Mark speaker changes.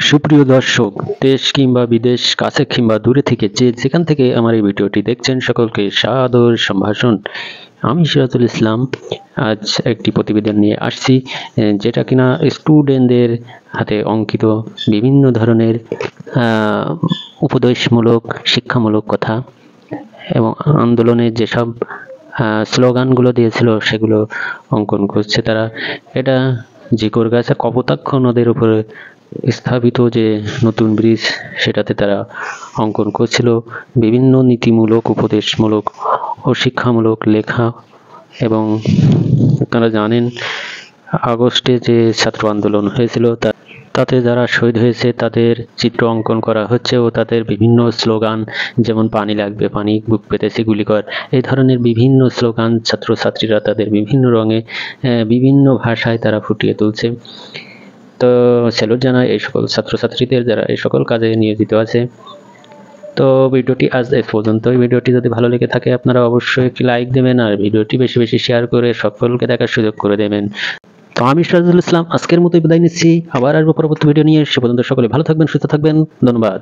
Speaker 1: সুপ্রিয় দর্শক, দেশ কিংবা বিদেশ, কাছে কিংবা দূরে থেকে যেখান থেকে আমার এই ভিডিওটি দেখছেন সকলকে সাদর সম্ভাষণ। আমি সিরাজুল ইসলাম আজ একটি প্রতিবেদন নিয়ে আসছি, যেটা কিনা স্টুডেন্টদের হাতে অঙ্কিত বিভিন্ন ধরনের উপদেশমূলক শিক্ষামূলক কথা এবং আন্দোলনের যেসব স্লোগানগুলো দিয়েছিল সেগুলো অঙ্কন করছে তারা। এটা ঝিকরগাছা কপোতাক্ষ নদের উপরে স্থাপিত যে নতুন ব্রিজ, সেটাতে তারা অঙ্কন করছিল বিভিন্ন নীতিমূলক, উপদেশমূলক ও শিক্ষামূলক লেখা। এবং আপনারা জানেন আগস্টে যে ছাত্র আন্দোলন হয়েছিল তাতে যারা শহীদ হয়েছে তাদের চিত্র অঙ্কন করা হচ্ছে ও তাদের বিভিন্ন স্লোগান, যেমন পানি লাগবে পানি, বুক পেতেছি গুলি কর, এই ধরনের বিভিন্ন স্লোগান ছাত্রছাত্রীরা তাদের বিভিন্ন রঙে বিভিন্ন ভাষায় তারা ফুটিয়ে তুলছে। তো স্যালুট জানাই এই সকল ছাত্রছাত্রীদের যারা এই সকল কাজে নিয়োজিত আছে। তো ভিডিওটি আজ এই পর্যন্ত। ভিডিওটি যদি ভালো লেগে থাকে আপনারা অবশ্যই একটি লাইক দেবেন আর ভিডিওটি বেশি বেশি শেয়ার করে সকলকে দেখার সুযোগ করে দেবেন। তো আমি সিরাজুল ইসলাম আজকের মতো বিদায় নিচ্ছি, আবার আসবো পরবর্তী ভিডিও নিয়ে। সে পর্যন্ত সকলে ভালো থাকবেন, সুস্থ থাকবেন, ধন্যবাদ।